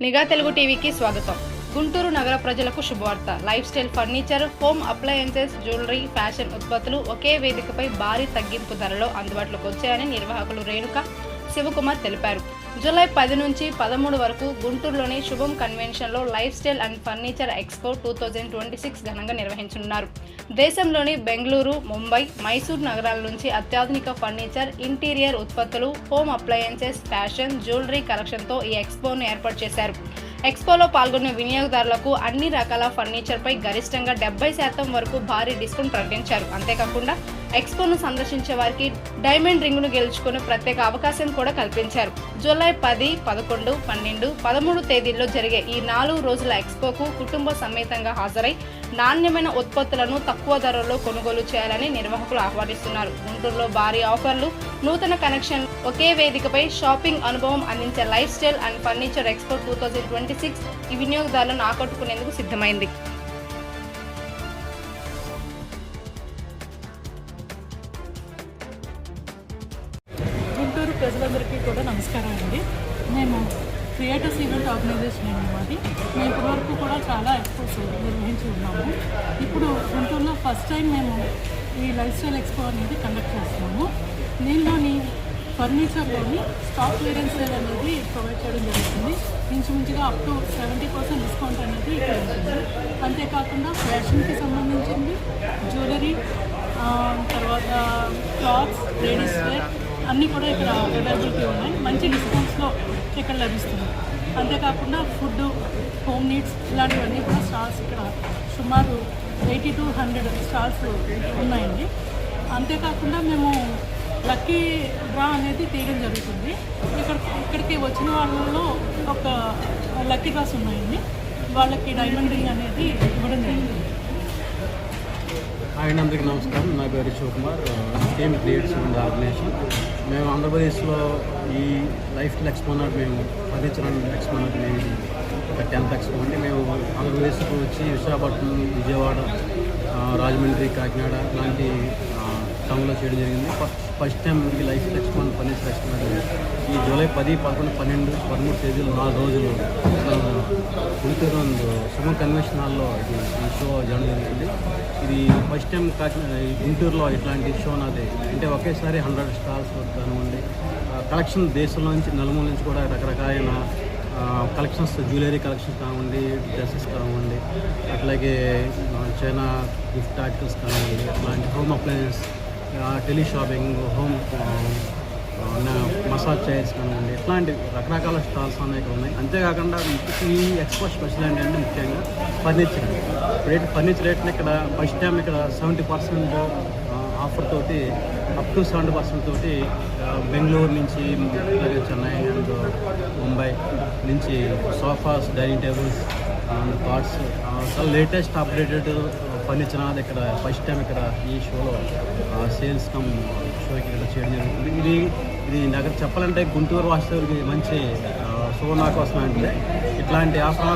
నిఘా తెలుగు టీవీకి స్వాగతం. గుంటూరు నగర ప్రజలకు శుభవార్త. Life style furniture, home appliances, jewellery, fashion ఉత్పత్తులు ఒకే వేదికపై భారీ తగ్గింపు ధరలో అందుబాటులోకి వచ్చాయని నిర్వాహకులు రేణుక శివకుమార్ తెలిపారు. జూలై 10 నుంచి 13 వరకు గుంటూరులోని శుభం కన్వెన్షన్లో lifestyle and furniture expo 2026 ఘనంగా నిర్వహించనున్నారు. దేశంలోని బెంగళూరు, ముంబై, మైసూర్ నగరాల నుంచి అత్యాధునిక ఫర్నిచర్, ఇంటీరియర్ ఉత్పత్తులు, హోమ్ అప్లయన్సెస్, ఫ్యాషన్, జ్యువెలరీ కలెక్షన్తో ఈ ఎక్స్పోను ఏర్పాటు చేశారు. ఎక్స్పోలో పాల్గొన్న వినియోగదారులకు అన్ని రకాల ఫర్నిచర్పై గరిష్టంగా 70% వరకు భారీ డిస్కౌంట్ ప్రకటించారు. అంతేకాకుండా ఎక్స్పోను సందర్శించే వారికి డైమండ్ రింగును గెలుచుకునే ప్రత్యేక అవకాశం కూడా కల్పించారు. జూలై 10, 11, 12, 13 తేదీల్లో జరిగే ఈ 4 రోజుల ఎక్స్పోకు కుటుంబ సమేతంగా హాజరై నాణ్యమైన ఉత్పత్తులను తక్కువ ధరల్లో కొనుగోలు చేయాలని నిర్వాహకులు ఆహ్వానిస్తున్నారు. గుంటూరులో భారీ ఆఫర్లు, నూతన కనెక్షన్, ఒకే వేదికపై షాపింగ్ అనుభవం అందించే life style and furniture expo 2026 ఈ వినియోగదారులను ఆకట్టుకునేందుకు సిద్ధమైంది. గుంటూరు ప్రజలందరికీ కూడా నమస్కారం అండి. మేము క్రియేటర్స్ ఈవెంట్ ఆర్గనైజేషన్ అన్నమాట. మేము ఇప్పటివరకు కూడా చాలా ఎక్స్పోస్ నిర్వహించి ఉన్నాము. ఇప్పుడు గుంటూరులో ఫస్ట్ టైం మేము ఈ లైఫ్ స్టైల్ ఎక్స్పో అనేది కండక్ట్ చేస్తున్నాము. దీనిలోని ఫర్నిచర్లోని స్టాక్ క్లియరెన్స్ సేల్ అనేది ప్రొవైడ్ చేయడం జరుగుతుంది. ఇంచుమించుగా అప్ టు 70% డిస్కౌంట్ అనేది ఇక్కడ ఉంటుంది. అంతేకాకుండా ఫ్యాషన్కి సంబంధించింది, జ్యువెలరీ, తర్వాత క్లాత్స్, లేడీస్ వేర్ అన్నీ కూడా ఇక్కడ అవైలబిలిటీ ఉన్నాయి. మంచి డిస్కౌంట్స్లో ఇక్కడ లభిస్తుంది. అంతేకాకుండా ఫుడ్, హోమ్ నీడ్స్ ఇలాంటివన్నీ కూడా స్టాల్స్ ఇక్కడ సుమారు 80 to 100 స్టాల్స్ ఉన్నాయండి. అంతేకాకుండా మేము లక్కీ డ్రా అనేది తీయడం జరుగుతుంది. ఇక్కడికి వచ్చిన వాళ్ళలో ఒక లక్కీ డ్రాస్ ఉన్నాయండి. వాళ్ళకి డైమండ్ రింగ్ అనేది ఇవ్వడం జరిగింది. ఆయన అందరికీ నమస్కారం. నా పేరు Shivakumar, team creates event organization. మేము ఆంధ్రప్రదేశ్లో ఈ లైఫ్ స్టైల్ ఎక్స్పో మేము ఫర్నిచర్ అండ్ ఎక్స్పో మేము ఒక 10th ఎక్స్పో అండి. మేము ఆంధ్రప్రదేశ్కి వచ్చి విశాఖపట్నం, విజయవాడ, రాజమండ్రి, కాకినాడ లాంటి టౌన్లో చేయడం జరిగింది. ఫస్ట్ టైం ఈ life style expo and furniture expo ఈ జూలై 10, 11, 12, 13 తేదీలు 4 రోజులు గుంటూరు శుభం కన్వెన్షన్ హాల్లో ఈ షో జరగడం జరిగింది. ఇది ఫస్ట్ టైం గుంటూరులో ఇట్లాంటి షో నాది. అంటే ఒకేసారి 100 స్టాల్స్ కానివ్వండి, కలెక్షన్ దేశంలో నుంచి నలుమూల నుంచి కూడా రకరకాలైన కలెక్షన్స్, జ్యువెలరీ కలెక్షన్స్ కానివ్వండి, డ్రెస్సెస్ కానివ్వండి, అట్లాగే చైనా గిఫ్ట్ ఆర్టికల్స్ కానివ్వండి, అట్లాంటి home appliance, teleshopping, home massage chairs కానివ్వండి, ఇట్లాంటి రకరకాల స్టాల్స్ అనేవి ఉన్నాయి. అంతేకాకుండా ఈ ఎక్స్పో స్పెషల్ ఏంటంటే ముఖ్యంగా ఫర్నిచర్ ఫర్నిచర్ రేట్ని ఇక్కడ ఫస్ట్ టైం ఇక్కడ 70% ఆఫర్ తోటి అప్ టు 70% తోటి బెంగళూరు నుంచి, అలాగే చెన్నై అండ్ ముంబై నుంచి sofas, dining tables and cards, చాలా లేటెస్ట్ అప్డేటెడ్ ఫర్నిచర్ అనేది ఇక్కడ ఫస్ట్ టైం ఇక్కడ ఈ షోలో సేల్స్ కమ్ షోకి ఇక్కడ చేయడం జరుగుతుంది. ఇది నగర చెప్పాలంటే గుంటూరు వాస్తవులకి మంచి సువర్ణావకాశం అంటే ఇట్లాంటి ఆఫర్